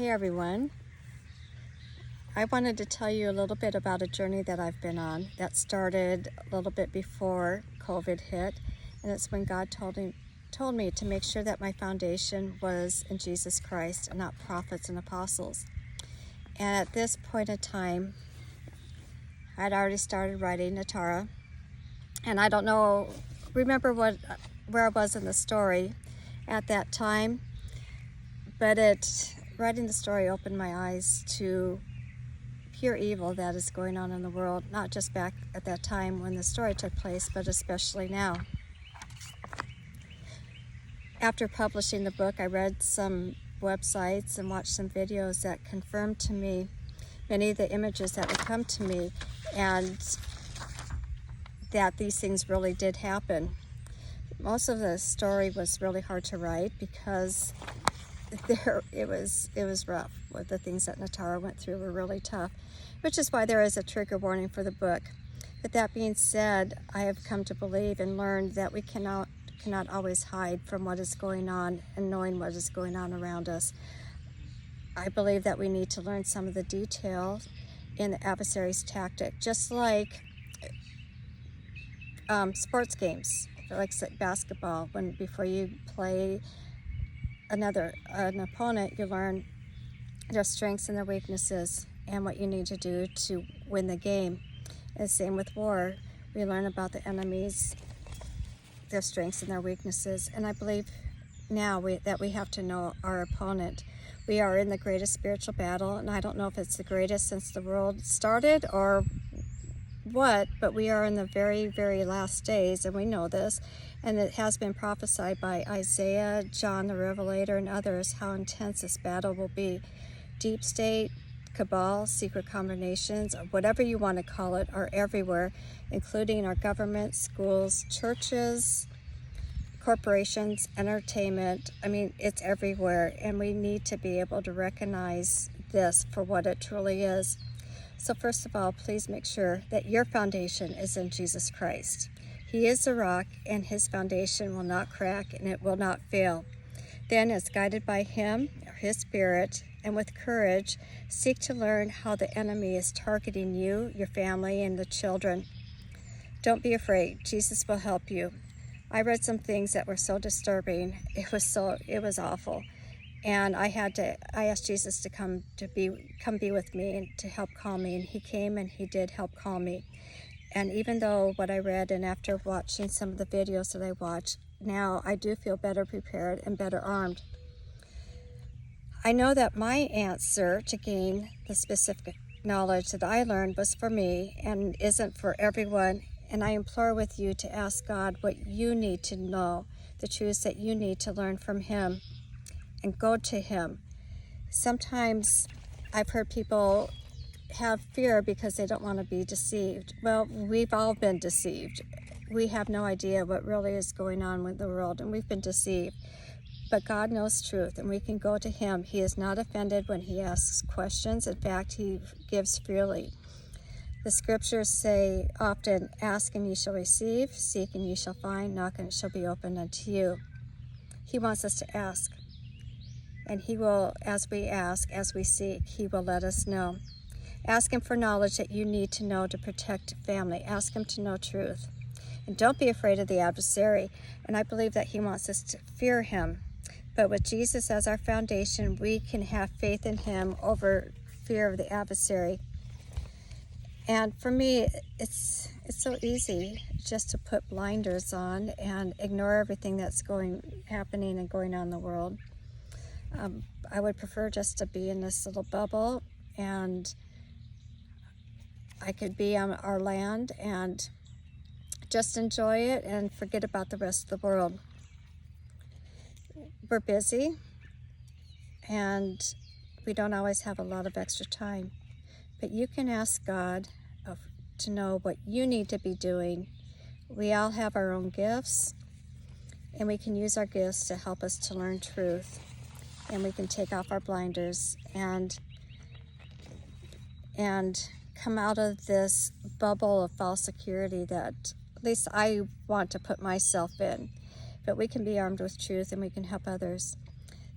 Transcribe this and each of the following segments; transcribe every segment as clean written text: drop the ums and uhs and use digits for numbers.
Hey everyone, I wanted to tell you a little bit about a journey that I've been on that started a little bit before COVID hit, and it's when God told me to make sure that my foundation was in Jesus Christ and not prophets and apostles. And at this point in time, I'd already started writing Natara, and I don't remember where I was in the story at that time, but writing the story opened my eyes to pure evil that is going on in the world, not just back at that time when the story took place, but especially now. After publishing the book, I read some websites and watched some videos that confirmed to me many of the images that would come to me, and that these things really did happen. Most of the story was really hard to write because it was rough. The things that Natara went through were really tough, which is why there is a trigger warning for the book. But that being said, I have come to believe and learned that we cannot always hide from what is going on and knowing what is going on around us. I believe that we need to learn some of the details in the adversary's tactic, just like sports games, like basketball. Before you play an opponent, you learn their strengths and their weaknesses and what you need to do to win the game. And same with war. We learn about the enemies, their strengths and their weaknesses. And I believe now that we have to know our opponent. We are in the greatest spiritual battle, and I don't know if it's the greatest since the world started or what, but we are in the very, very last days, and we know this, and it has been prophesied by Isaiah, John the Revelator, and others how intense this battle will be. Deep state, cabal, secret combinations, or whatever you want to call it, are everywhere, including our government, schools, churches, corporations, entertainment. I mean, it's everywhere, and we need to be able to recognize this for what it truly is. So first of all, please make sure that your foundation is in Jesus Christ. He is the rock, and his foundation will not crack, and it will not fail. Then, as guided by him, or his spirit, and with courage, seek to learn how the enemy is targeting you, your family, and the children. Don't be afraid. Jesus will help you. I read some things that were so disturbing. It was awful. And I asked Jesus to come be with me and to help calm me. And he came and he did help calm me. And even though what I read, and after watching some of the videos that I watched, now I do feel better prepared and better armed. I know that my answer to gain the specific knowledge that I learned was for me and isn't for everyone. And I implore with you to ask God what you need to know, the truths that you need to learn from him, and go to him. Sometimes I've heard people have fear because they don't want to be deceived. Well, we've all been deceived. We have no idea what really is going on with the world, and we've been deceived. But God knows truth, and we can go to him. He is not offended when he asks questions. In fact, he gives freely. The scriptures say often, ask and ye shall receive, seek and ye shall find, knock and it shall be opened unto you. He wants us to ask. And he will, as we ask, as we seek, he will let us know. Ask him for knowledge that you need to know to protect family. Ask him to know truth. And don't be afraid of the adversary. And I believe that he wants us to fear him. But with Jesus as our foundation, we can have faith in him over fear of the adversary. And for me, it's so easy just to put blinders on and ignore everything that's happening and going on in the world. I would prefer just to be in this little bubble, and I could be on our land and just enjoy it and forget about the rest of the world. We're busy, and we don't always have a lot of extra time, but you can ask God to know what you need to be doing. We all have our own gifts, and we can use our gifts to help us to learn truth. And we can take off our blinders and come out of this bubble of false security that at least I want to put myself in. But we can be armed with truth, and we can help others.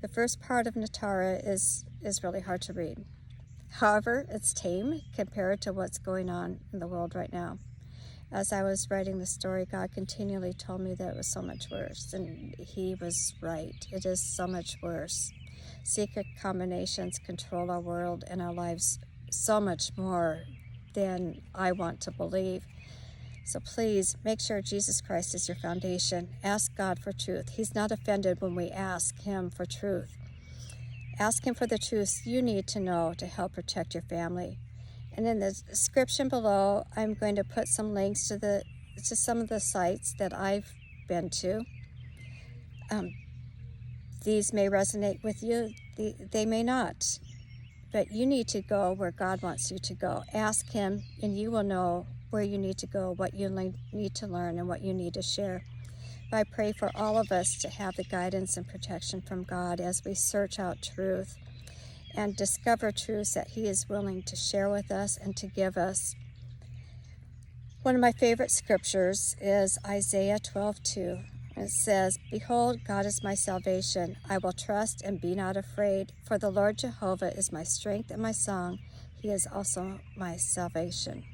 The first part of Natara is really hard to read. However, it's tame compared to what's going on in the world right now. As I was writing the story, God continually told me that it was so much worse, and He was right. It is so much worse. Secret combinations control our world and our lives so much more than I want to believe. So please make sure Jesus Christ is your foundation. Ask God for truth. He's not offended when we ask Him for truth. Ask Him for the truths you need to know to help protect your family. And in the description below, I'm going to put some links to some of the sites that I've been to. These may resonate with you. They may not. But you need to go where God wants you to go. Ask Him, and you will know where you need to go, what you need to learn, and what you need to share. I pray for all of us to have the guidance and protection from God as we search out truth and discover truths that He is willing to share with us and to give us. One of my favorite scriptures is Isaiah 12:2. It says, "Behold, God is my salvation. I will trust and be not afraid, for the Lord Jehovah is my strength and my song. He is also my salvation."